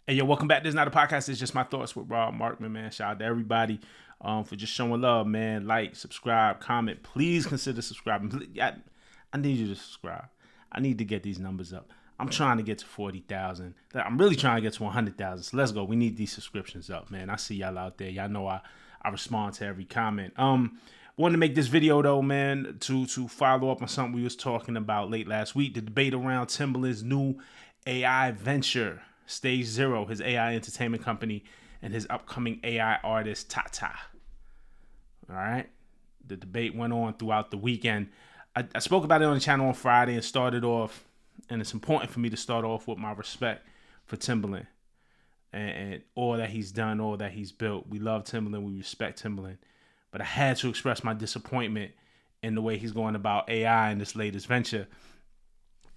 Hey, yo, welcome back. This is not a podcast. It's just my thoughts with Markman, man. Shout out to everybody for just showing love, man. Like, subscribe, comment. Please consider subscribing. I need you to subscribe. I need to get these numbers up. I'm trying to get to 40,000. I'm really trying to get to 100,000. So let's go. We need these subscriptions up, man. I see y'all out there. Y'all know I respond to every comment. Wanted to make this video though, man, to follow up on something we was talking about late last week. The debate around Timbaland's new AI venture, Stage Zero, his AI entertainment company, and his upcoming AI artist, Tata. All right. The debate went on throughout the weekend. I spoke about it on the channel on Friday and started off, and it's important for me to start off with my respect for Timbaland and all that he's done, all that he's built. We love Timbaland. We respect Timbaland. But I had to express my disappointment in the way he's going about AI in this latest venture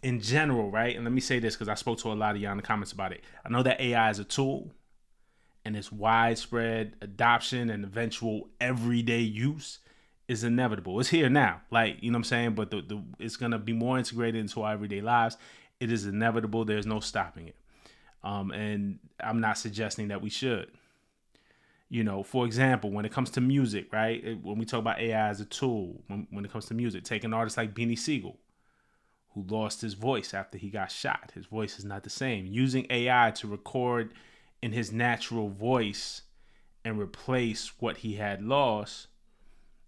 in general, right? And let me say this because I spoke to a lot of y'all in the comments about it. I know that AI is a tool and its widespread adoption and eventual everyday use is inevitable. It's here now, like, you know what I'm saying? But it's going to be more integrated into our everyday lives. It is inevitable. There's no stopping it. And I'm not suggesting that we should. You know, for example, when it comes to music, right? When we talk about AI as a tool, when it comes to music, take an artist like Beanie Siegel, who lost his voice after he got shot. His voice is not the same. Using AI to record in his natural voice and replace what he had lost,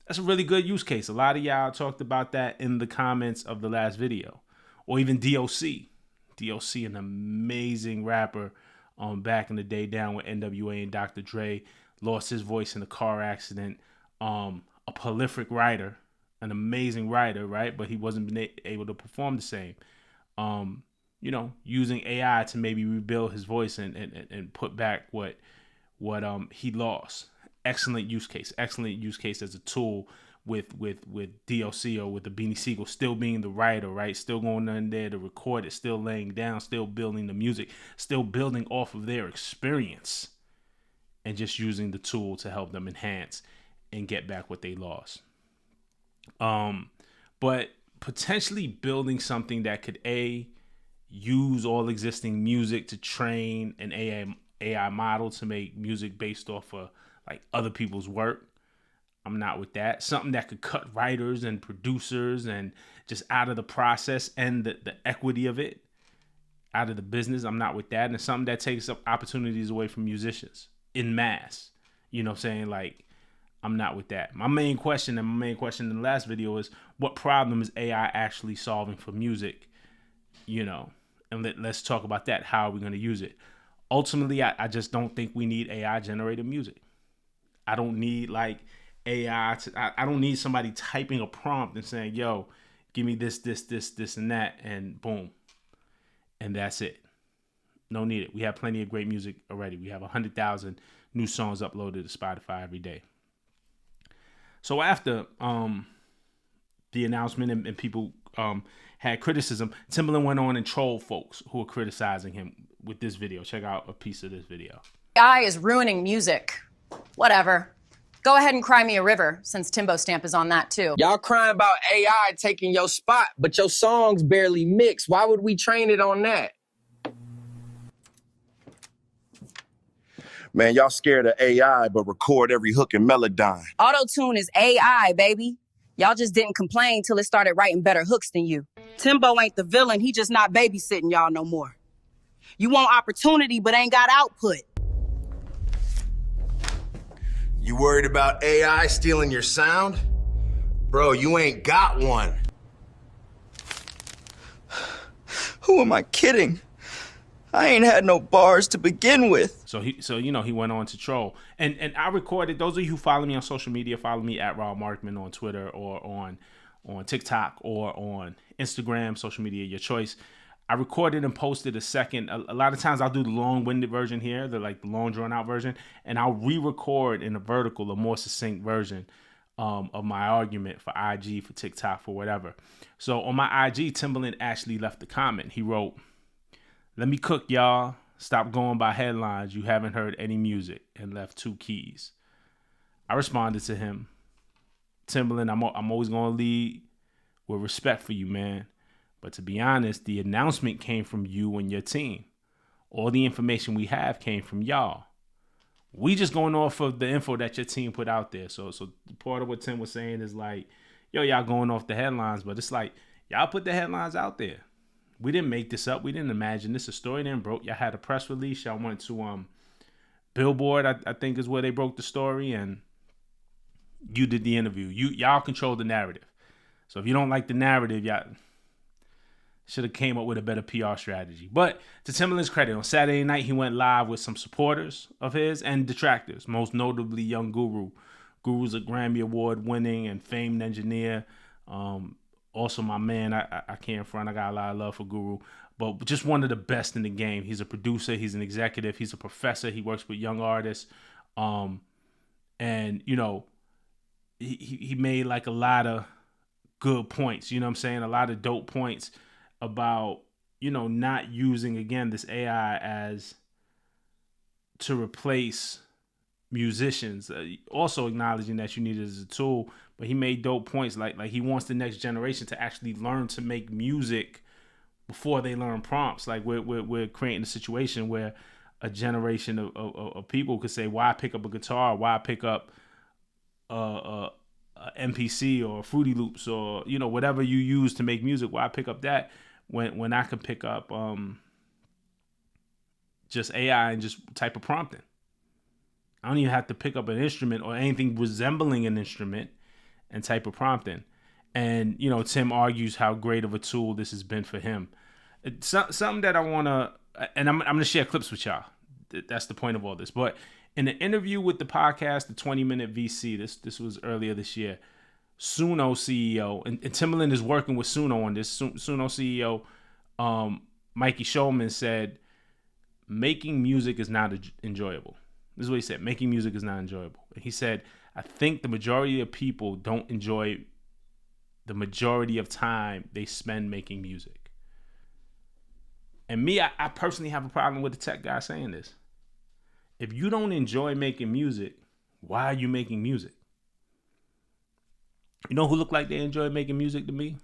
that's a really good use case. A lot of y'all talked about that in the comments of the last video. Or even DOC. DOC, an amazing rapper back in the day, down with NWA and Dr. Dre, lost his voice in a car accident. A prolific writer, an amazing writer, right? But he wasn't able to perform the same. You know, using AI to maybe rebuild his voice and put back what he lost. Excellent use case as a tool with DOC or with the Beanie Siegel still being the writer, right? Still going in there to record it, still laying down, still building the music, still building off of their experience and just using the tool to help them enhance and get back what they lost. But potentially building something that could use all existing music to train an AI model to make music based off of like other people's work. I'm not with that. Something that could cut writers and producers and just out of the process and the equity of it, out of the business. I'm not with that. And it's something that takes up opportunities away from musicians in mass. You know what I'm saying? Like, I'm not with that. My main question in the last video is, what problem is AI actually solving for music? You know, and let's talk about that. How are we going to use it? Ultimately, I just don't think we need AI generated music. I don't need like AI I don't need somebody typing a prompt and saying, yo, give me this, and that, and boom. And that's it. No need it. We have plenty of great music already. We have 100,000 new songs uploaded to Spotify every day. So after the announcement and people had criticism, Timbaland went on and trolled folks who were criticizing him with this video. Check out a piece of this video. AI is ruining music. Whatever. Go ahead and cry me a river, since Timbo Stamp is on that too. Y'all crying about AI taking your spot, but your songs barely mix. Why would we train it on that? Man, y'all scared of AI, but record every hook in Melodyne. Auto-tune is AI, baby. Y'all just didn't complain till it started writing better hooks than you. Timbo ain't the villain. He just not babysitting y'all no more. You want opportunity, but ain't got output. You worried about AI stealing your sound? Bro, you ain't got one. Who am I kidding? I ain't had no bars to begin with. So he went on to troll. And I recorded, those of you who follow me on social media, follow me at Markman on Twitter or on TikTok or on Instagram, social media, your choice. I recorded and posted a second. A lot of times I'll do the long-winded version here, the long drawn-out version, and I'll re-record in a vertical, a more succinct version of my argument for IG, for TikTok, for whatever. So on my IG, Timbaland actually left a comment. He wrote, "Let me cook, y'all. Stop going by headlines. You haven't heard any music," and left 2 keys. I responded to him, "Timbaland, I'm always going to lead with respect for you, man. But to be honest, the announcement came from you and your team. All the information we have came from y'all. We just going off of the info that your team put out there. So part of what Tim was saying is like, yo, y'all going off the headlines, but it's like, y'all put the headlines out there. We didn't make this up. We didn't imagine this. A story then broke. Y'all had a press release. Y'all went to Billboard, I think is where they broke the story, and you did the interview. Y'all control the narrative. So if you don't like the narrative, y'all should have came up with a better PR strategy. But to Timbaland's credit, on Saturday night, he went live with some supporters of his and detractors, most notably Young Guru. Guru's a Grammy Award winning and famed engineer. Also my man, I can't front. I got a lot of love for Guru, but just one of the best in the game. He's a producer. He's an executive. He's a professor. He works with young artists. And, you know, he made like a lot of good points. You know what I'm saying? A lot of dope points about, you know, not using, again, this AI as to replace musicians. Also acknowledging that you need it as a tool, but he made dope points like he wants the next generation to actually learn to make music before they learn prompts. Like we're creating a situation where a generation of people could say, why pick up a guitar? Why pick up a MPC or Fruity Loops or, you know, whatever you use to make music? Why pick up that when I could pick up just AI and just type of prompting? I don't even have to pick up an instrument or anything resembling an instrument and type of prompting. And, you know, Tim argues how great of a tool this has been for him. It's something that I want to, and I'm going to share clips with y'all. That's the point of all this. But in an interview with the podcast, the 20-minute VC, this was earlier this year, Suno CEO, and Timbaland is working with Suno on this. Suno CEO, Mikey Shulman, said, making music is not enjoyable. This is what he said. Making music is not enjoyable. He said, I think the majority of people don't enjoy the majority of time they spend making music. And me, I personally have a problem with the tech guy saying this. If you don't enjoy making music, why are you making music? You know who look like they enjoy making music to me?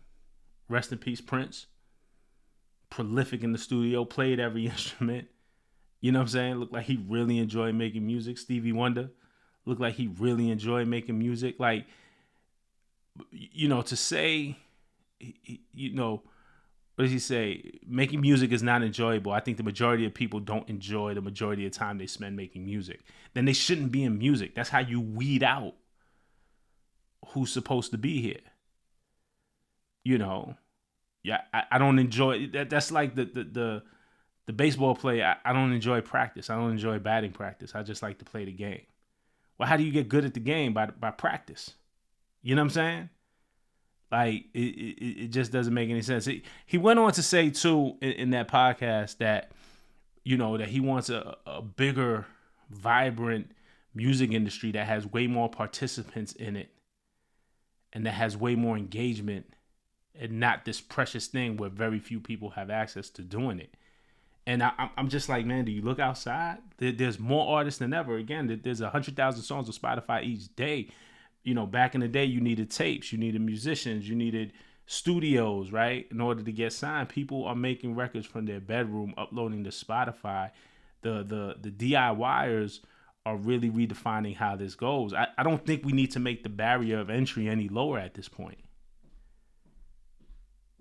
Rest in peace, Prince. Prolific in the studio, played every instrument. You know what I'm saying? Looked like he really enjoyed making music. Stevie Wonder looked like he really enjoyed making music. Like, you know, to say, you know, what does he say? Making music is not enjoyable. I think the majority of people don't enjoy the majority of time they spend making music. Then they shouldn't be in music. That's how you weed out who's supposed to be here. You know, yeah, I don't enjoy that. That's like the baseball player. I don't enjoy practice. I don't enjoy batting practice. I just like to play the game. Well, how do you get good at the game? By practice. You know what I'm saying? Like, it just doesn't make any sense. He went on to say, too, in that podcast that, you know, that he wants a bigger, vibrant music industry that has way more participants in it and that has way more engagement and not this precious thing where very few people have access to doing it. And I'm just like, man, do you look outside? There's more artists than ever. Again, there's 100,000 songs on Spotify each day. You know, back in the day, you needed tapes, you needed musicians, you needed studios, right? In order to get signed, people are making records from their bedroom, uploading to Spotify. The DIYers are really redefining how this goes. I don't think we need to make the barrier of entry any lower at this point.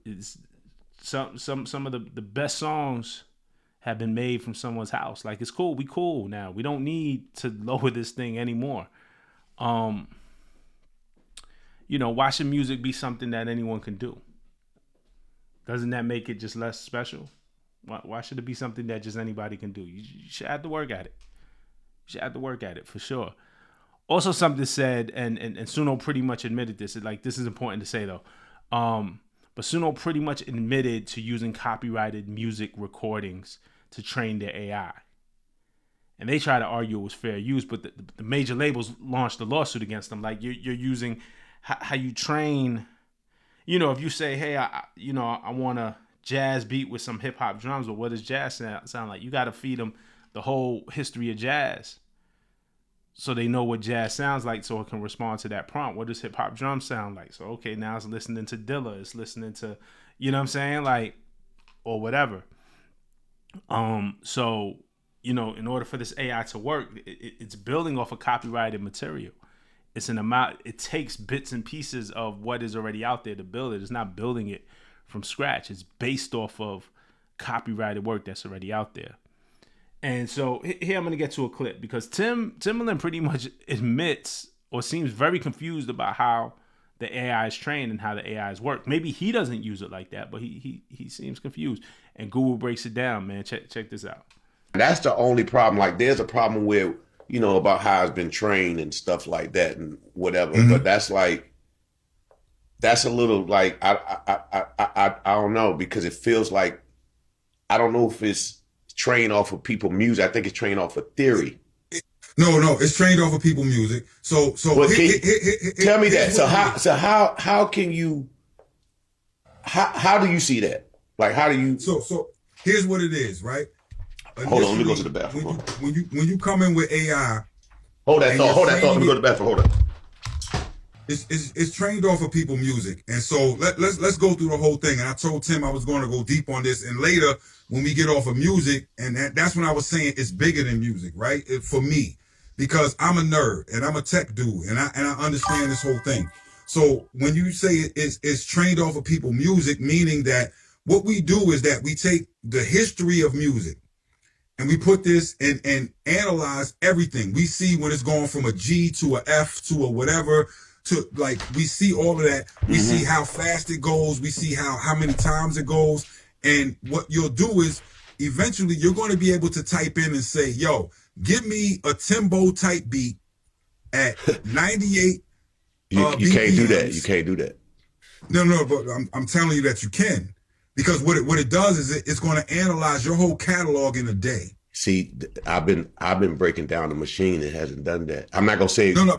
It's some of the best songs have been made from someone's house. Like, it's cool. We cool now. We don't need to lower this thing anymore. You know, why should music be something that anyone can do? Doesn't that make it just less special? Why should it be something that just anybody can do? You should have to work at it. You should have to work at it for sure. Also, something said, and Suno pretty much admitted this. Like, this is important to say though. But Suno pretty much admitted to using copyrighted music recordings to train their AI. And they try to argue it was fair use, but the major labels launched a lawsuit against them. Like, you're using how you train, you know, if you say, hey, I want a jazz beat with some hip hop drums, but what does jazz sound like? You got to feed them the whole history of jazz so they know what jazz sounds like so it can respond to that prompt. What does hip hop drums sound like? So, okay, now it's listening to Dilla. It's listening to, you know what I'm saying? Like, or whatever. So, you know, in order for this AI to work, it's building off of copyrighted material. It's an amount. It takes bits and pieces of what is already out there to build it. It's not building it from scratch. It's based off of copyrighted work that's already out there. And so here I'm going to get to a clip because Timbaland pretty much admits or seems very confused about how the AI is trained and how the AIs work. Maybe he doesn't use it like that, but he seems confused. And Guru breaks it down, man. Check this out. That's the only problem. Like, there's a problem where, you know, about how it's been trained and stuff like that and whatever. Mm-hmm. But that's a little like I don't know, because it feels like, I don't know if it's trained off of people's music. I think it's trained off of theory. No, it's trained off of people's music. So tell me that. So how can you? How do you see that? Like, how do you? So here's what it is, right? Hold on, let me go to the bathroom. When you come in with AI, hold that thought. Let me go to the bathroom. Hold on. It's trained off of people's music, and so let's go through the whole thing. And I told Tim I was going to go deep on this, and later when we get off of music, and that's when I was saying it's bigger than music, right? For me, because I'm a nerd and I'm a tech dude, and I understand this whole thing. So when you say it's trained off of people's music, meaning that what we do is that we take the history of music and we put this and analyze everything. We see when it's going from a G to a F to a whatever. To, like, we see all of that. We see how fast it goes. We see how many times it goes. And what you'll do is eventually you're going to be able to type in and say, yo, give me a Timbo type beat at 98 you can't do that. You can't do that. No, but I'm telling you that you can. Because what it does is it's going to analyze your whole catalog in a day. See, I've been breaking down the machine. It hasn't done that. I'm not gonna say. No.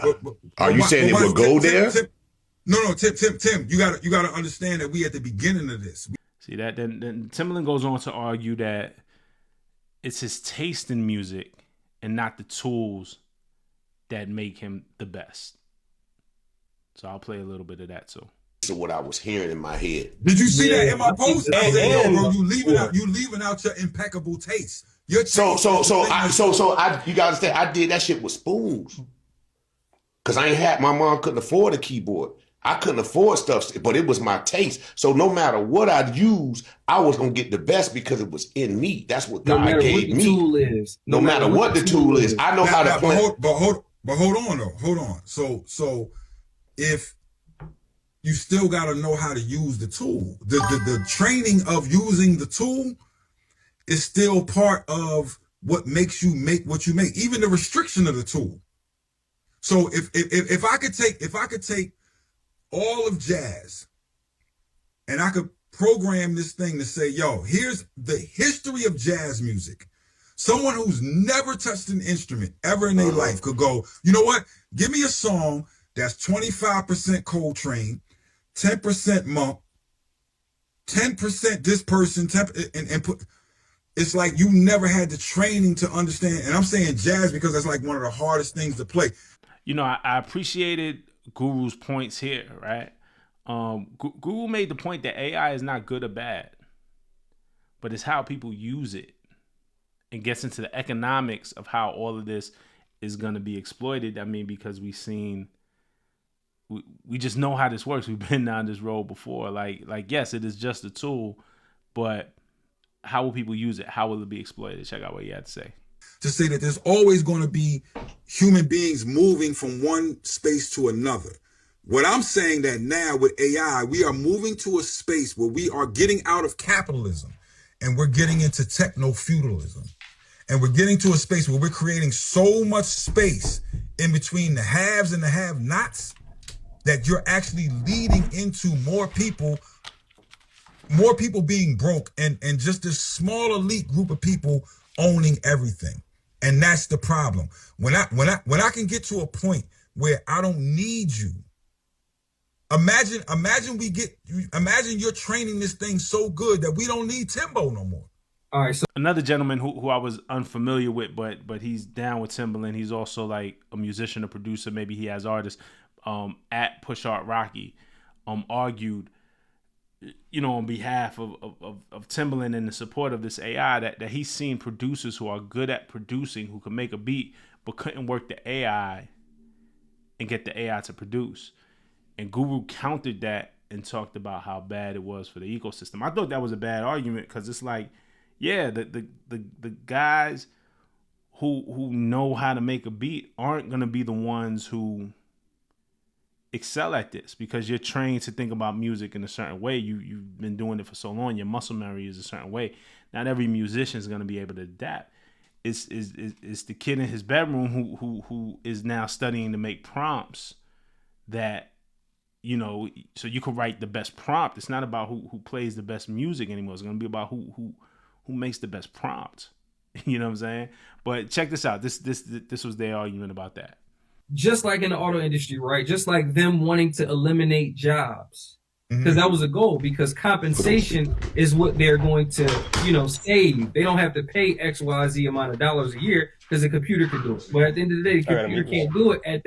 Are you saying it will go there? Tim, you gotta understand that we at the beginning of this. See that? Then Timbaland goes on to argue that it's his taste in music and not the tools that make him the best. So I'll play a little bit of that too. So what I was hearing in my head. Did you see that in my post? I said, yo, bro, you leaving out your impeccable taste. So you gotta understand, I did that shit with spoons. Cause my mom couldn't afford a keyboard. I couldn't afford stuff, but it was my taste. So no matter what I'd use, I was gonna get the best because it was in me. That's what God gave me. Tool is. No matter what the tool is. I know how to play. But hold on. So if you still gotta know how to use the tool, the training of using the tool is still part of what makes you make what you make, even the restriction of the tool. So if I could take all of jazz and I could program this thing to say, yo, here's the history of jazz music. Someone who's never touched an instrument ever in their life could go, you know what? Give me a song that's 25% Coltrane, 10% Monk, 10% this person, 10%, and put. It's like you never had the training to understand. And I'm saying jazz because that's like one of the hardest things to play. You know, I appreciated Guru's points here, right? Guru made the point that AI is not good or bad, but it's how people use it and gets into the economics of how all of this is going to be exploited. I mean, because we just know how this works. We've been down this road before. Like, yes, it is just a tool, but how will people use it? How will it be exploited? Check out what he had to say. To say that there's always going to be human beings moving from one space to another. What I'm saying that now with AI, we are moving to a space where we are getting out of capitalism and we're getting into techno-feudalism. And we're getting to a space where we're creating so much space in between the haves and the have-nots that you're actually leading into more people being broke and just this small elite group of people owning everything. And that's the problem. When I can get to a point where I don't need you. Imagine you're training this thing so good that we don't need Timbo no more. All right. So another gentleman who I was unfamiliar with, but he's down with Timbaland. He's also like a musician, a producer. Maybe he has artists. At Push Art Rocky, argued on behalf of Timbaland and the support of this AI, that he's seen producers who are good at producing, who can make a beat, but couldn't work the AI and get the AI to produce. And Guru countered that and talked about how bad it was for the ecosystem. I thought that was a bad argument, because it's like, yeah, the guys who know how to make a beat aren't gonna be the ones who excel at this, because you're trained to think about music in a certain way. You've been doing it for so long. Your muscle memory is a certain way. Not every musician is going to be able to adapt. It's the kid in his bedroom who is now studying to make prompts that, so you can write the best prompt. It's not about who plays the best music anymore. It's going to be about who makes the best prompt. You know what I'm saying? But check this out. This was their argument about that. Just like in the auto industry, right? Just like them wanting to eliminate jobs, because that was a goal, because compensation is what they're going to, save. They don't have to pay XYZ amount of dollars a year because the computer can do it. But at the end of the day, the computer can't do it at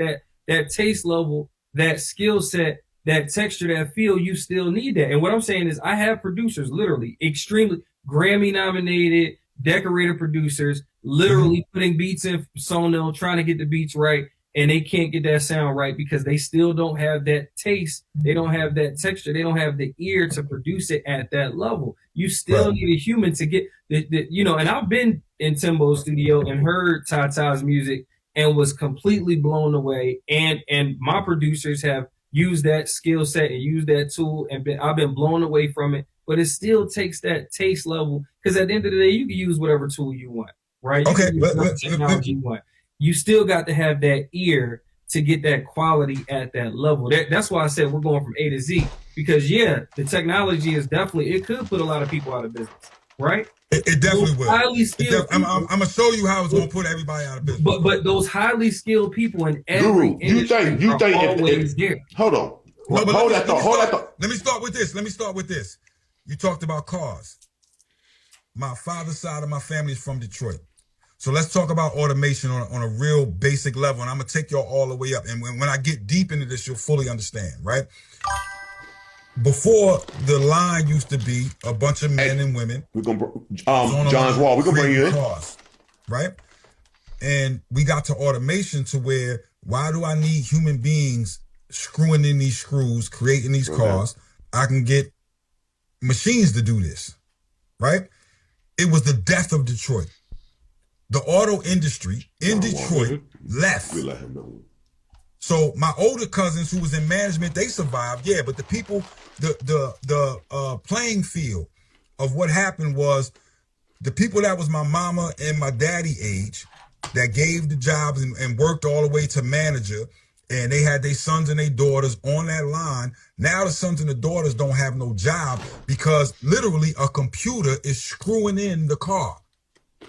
that taste level, that skill set, that texture, that feel. You still need that. And what I'm saying is, I have producers, literally extremely Grammy nominated, decorated producers, literally putting beats in Suno, trying to get the beats right. And they can't get that sound right because they still don't have that taste. They don't have that texture. They don't have the ear to produce it at that level. You still need a human to get and I've been in Timbo's studio and heard Tata's music and was completely blown away. And my producers have used that skill set and used that tool, and I've been blown away from it. But it still takes that taste level, because at the end of the day, you can use whatever tool you want, right? You can use whatever technology you want. You still got to have that ear to get that quality at that level. That's why I said we're going from A to Z, because the technology is it could put a lot of people out of business, right? It definitely will. Highly skilled. I'm gonna show you how it's gonna put everybody out of business. But those highly skilled people in every industry are always there. Hold on. Hold that thought. Let me start with this. You talked about cars. My father's side of my family is from Detroit. So let's talk about automation on a real basic level, and I'm gonna take y'all all the way up. And when I get deep into this, you'll fully understand, right? Before, the line used to be a bunch of men and women. We're gonna John's Wall. We're gonna bring you in, cars, right? And we got to automation to where, why do I need human beings screwing in these screws, creating these cars? I can get machines to do this, right? It was the death of Detroit. The auto industry in Detroit left. We let him know. So my older cousins who was in management, they survived, but the people, the playing field of what happened was, the people that was my mama and my daddy age, that gave the jobs and worked all the way to manager, and they had their sons and their daughters on that line. Now the sons and the daughters don't have no job, because literally a computer is screwing in the car.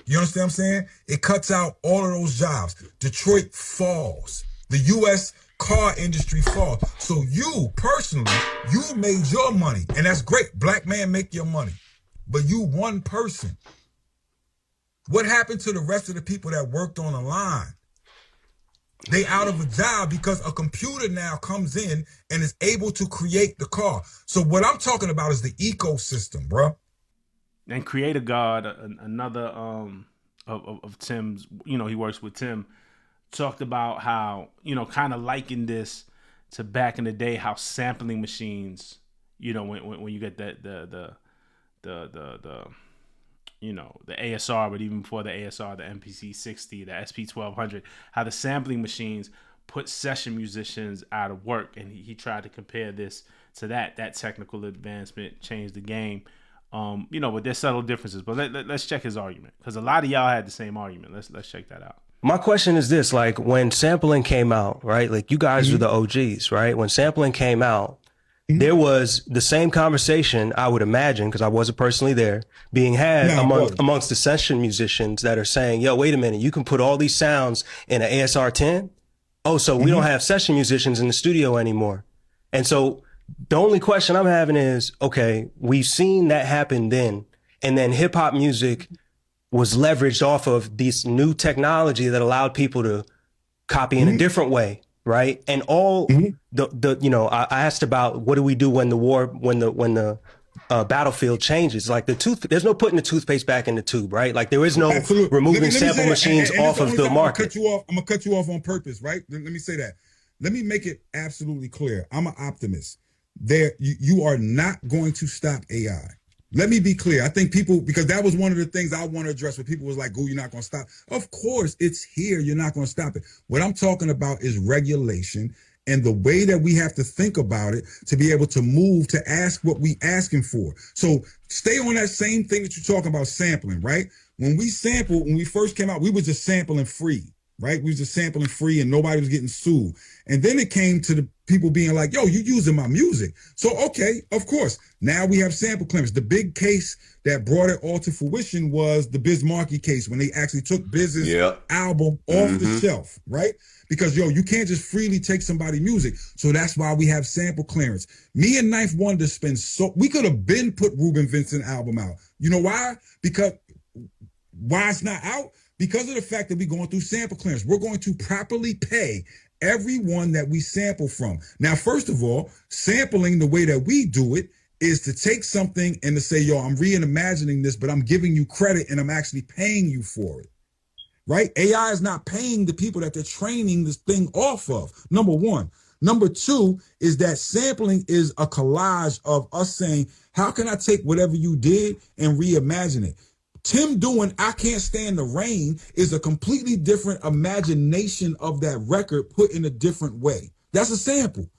You understand what I'm saying? It cuts out all of those jobs. Detroit falls. The U.S. car industry falls. So you, personally, you made your money. And that's great. Black man make your money. But you one person. What happened to the rest of the people that worked on the line? They out of a job because a computer now comes in and is able to create the car. So what I'm talking about is the ecosystem, bro. And Creator God, another of Tim's, he works with Tim, talked about how, kind of likened this to back in the day, how sampling machines, when you get the ASR, but even before the ASR, the MPC 60, the SP 1200, how the sampling machines put session musicians out of work. And he tried to compare this to that technical advancement changed the game. But there's subtle differences. But let's check his argument, because a lot of y'all had the same argument. Let's check that out. My question is this: like, when sampling came out, right? Like, you guys are the OGs, right? When sampling came out, there was the same conversation, I would imagine, because I wasn't personally there, being had amongst the session musicians that are saying, "Yo, wait a minute, you can put all these sounds in an ASR 10? Oh, so we don't have session musicians in the studio anymore." And so the only question I'm having is, okay, we've seen that happen then, and then hip hop music was leveraged off of this new technology that allowed people to copy in a different way, right? And all the you know, I asked about what do we do when the battlefield changes. Like there's no putting the toothpaste back in the tube, right? Like there is no removing sample machines off of the market. I'm gonna cut you off on purpose, right? Let me say that. Let me make it absolutely clear. I'm an optimist. You are not going to stop AI. Let me be clear. I think people, because that was one of the things I want to address where people was like, "Goo, you're not going to stop." Of course, it's here. You're not going to stop it. What I'm talking about is regulation and the way that we have to think about it to be able to move to ask what we asking for. So stay on that same thing that you're talking about sampling, right? When we first came out, we was just sampling free, right? We was just sampling free and nobody was getting sued. And then it came to the people being like, "Yo, you using my music." So, okay, of course. Now we have sample claims. The big case that brought it all to fruition was the Biz Markie case when they actually took Biz's album off the shelf, right? Because, yo, you can't just freely take somebody's music. So that's why we have sample clearance. Me and Ninth Wonder we could have been put Ruben Vincent album out. You know why? Because why it's not out? Because of the fact that we're going through sample clearance. We're going to properly pay everyone that we sample from. Now, first of all, sampling the way that we do it is to take something and to say, "Yo, I'm reimagining this, but I'm giving you credit and I'm actually paying you for it." Right? AI is not paying the people that they're training this thing off of. Number one. Number two is that sampling is a collage of us saying, how can I take whatever you did and reimagine it? Tim doing "I Can't Stand the Rain" is a completely different imagination of that record put in a different way. That's a sample.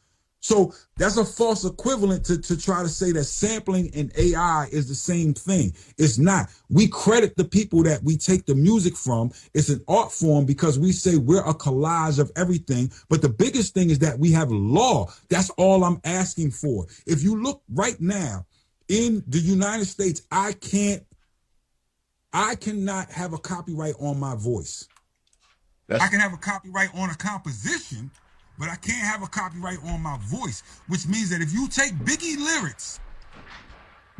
So that's a false equivalent to try to say that sampling and AI is the same thing. It's not. We credit the people that we take the music from. It's an art form because we say we're a collage of everything. But the biggest thing is that we have law. That's all I'm asking for. If you look right now in the United States, I cannot have a copyright on my voice. I can have a copyright on a composition, but I can't have a copyright on my voice, which means that if you take Biggie lyrics,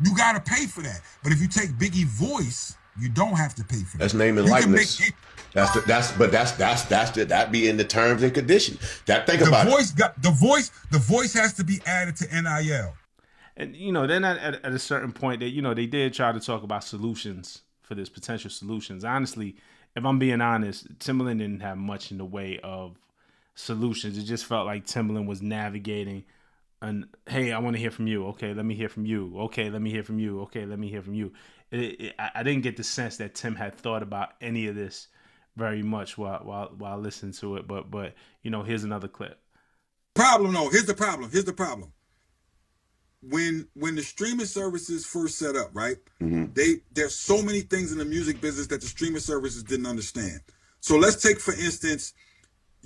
you got to pay for that. But if you take Biggie voice, you don't have to pay for that. That's name and likeness. That be in the terms and conditions. The voice has to be added to NIL. And, you know, then at a certain point that, you know, they did try to talk about solutions for this, potential solutions. Honestly, if I'm being honest, Timbaland didn't have much in the way of solutions. It just felt like Timbaland was navigating and, "Hey, I want to hear from you. Okay, let me hear from you. Okay, let me hear from you. Okay, let me hear from you." I didn't get the sense that Tim had thought about any of this very much while listening to it. But you know, here's another clip. Here's the problem. When the streaming services first set up, right? There's so many things in the music business that the streaming services didn't understand. So let's take, for instance,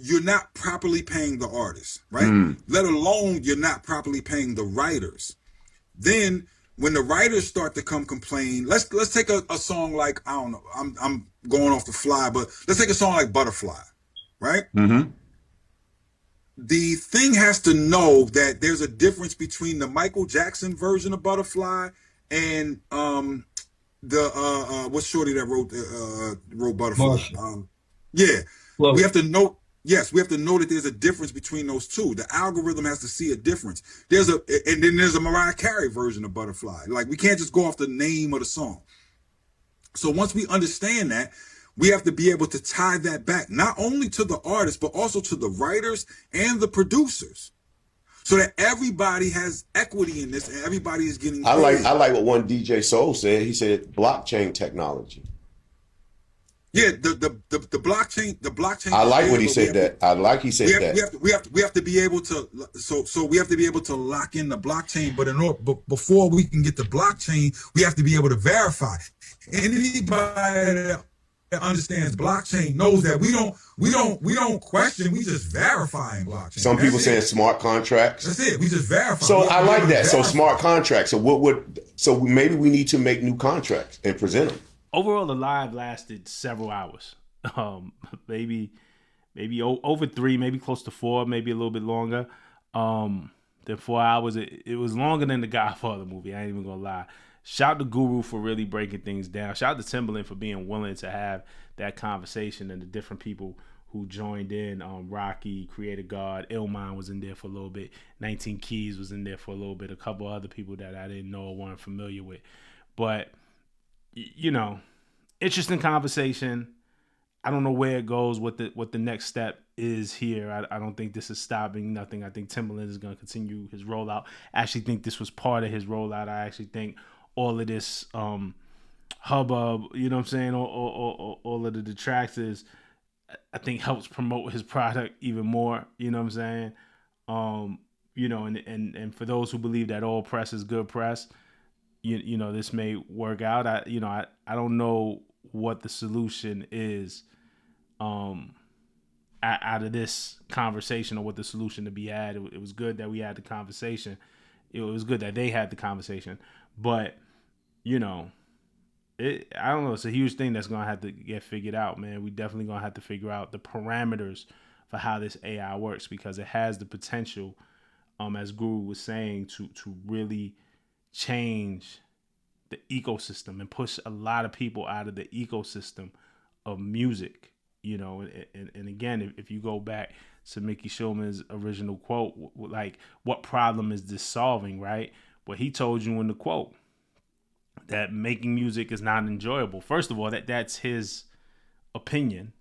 you're not properly paying the artists, right? Let alone you're not properly paying the writers. Then when the writers start to come complain, let's take a song like, I don't know, I'm going off the fly, but let's take a song like Butterfly, right? The thing has to know that there's a difference between the Michael Jackson version of Butterfly and what's shorty that wrote Butterfly? We have to know. Yes, we have to know that there's a difference between those two. The algorithm has to see a difference. And then there's a Mariah Carey version of Butterfly. Like, we can't just go off the name of the song. So once we understand that, we have to be able to tie that back, not only to the artists, but also to the writers and the producers, so that everybody has equity in this and everybody is getting paid. I like what one DJ Soul said. He said blockchain technology. Yeah, the blockchain. I like what he said that. I like he said that. We have to be able to. So we have to be able to lock in the blockchain. But before we can get the blockchain, we have to be able to verify. And anybody that understands blockchain knows that we don't question. We just verifying blockchain. Some people saying smart contracts. That's it. We just verify. So I like that. So smart contracts. So maybe we need to make new contracts and present them. Overall, the live lasted several hours. Maybe over 3, maybe close to 4, maybe a little bit longer than 4 hours. It was longer than the Godfather movie. I ain't even gonna lie. Shout out to Guru for really breaking things down. Shout out to Timbaland for being willing to have that conversation and the different people who joined in. Rocky, Creator God, Illmind was in there for a little bit. 19 Keys was in there for a little bit. A couple other people that I didn't know or weren't familiar with. But, you know, interesting conversation. I don't know where it goes, what the next step is here. I don't think this is stopping nothing. I think Timbaland is going to continue his rollout. I actually think this was part of his rollout. I actually think all of this hubbub, you know what I'm saying, all of the detractors, I think helps promote his product even more, you know what I'm saying? You know, and for those who believe that all press is good press, you know, this may work out. I don't know what the solution is out of this conversation, or what the solution to be had. It was good that we had the conversation. It was good that they had the conversation, but you know, I don't know. It's a huge thing that's gonna have to get figured out, man. We definitely gonna have to figure out the parameters for how this AI works, because it has the potential, as Guru was saying, to really change the ecosystem and push a lot of people out of the ecosystem of music, you know. And again, if you go back to Mickey Schulman's original quote, like, what problem is this solving, right? Well, he told you in the quote that making music is not enjoyable. First of all, that's his opinion.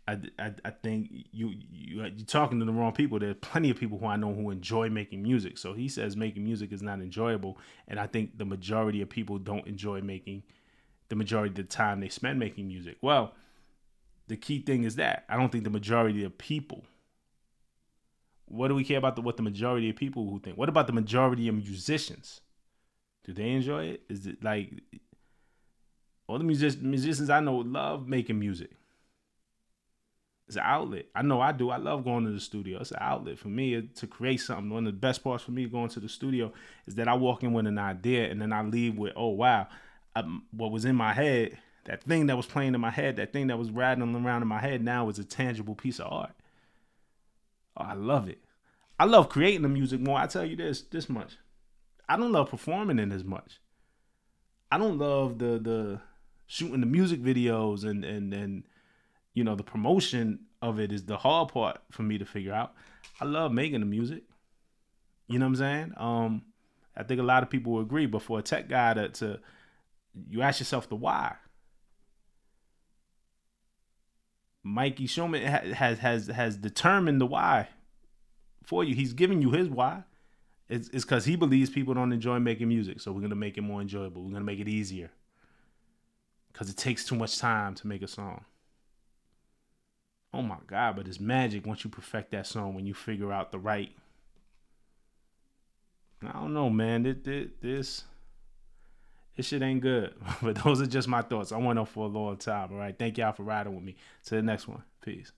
I think you're talking to the wrong people. There are plenty of people who I know who enjoy making music. So he says making music is not enjoyable, and I think the majority of people don't enjoy making the majority of the time they spend making music. Well, the key thing is that I don't think the majority of people. What do we care about what the majority of people who think? What about the majority of musicians? Do they enjoy it? Is it like all the musicians I know love making music? It's an outlet. I know I do. I love going to the studio. It's an outlet for me to create something. One of the best parts for me going to the studio is that I walk in with an idea and then I leave with, oh, wow, what was in my head, that thing that was playing in my head, that thing that was rattling around in my head now is a tangible piece of art. Oh, I love it. I love creating the music more. I tell you this much. I don't love performing it as much. I don't love the shooting the music videos and you know, the promotion of it is the hard part for me to figure out. I love making the music. You know what I'm saying? I think a lot of people will agree, but for a tech guy to you ask yourself the why. Mikey Showman has determined the why for you. He's giving you his why. It's because he believes people don't enjoy making music, so we're gonna make it more enjoyable. We're gonna make it easier because it takes too much time to make a song. Oh my God, but it's magic once you perfect that song, when you figure out the right. I don't know, man. This shit ain't good. But those are just my thoughts. I went on for a long time. All right. Thank y'all for riding with me. To the next one. Peace.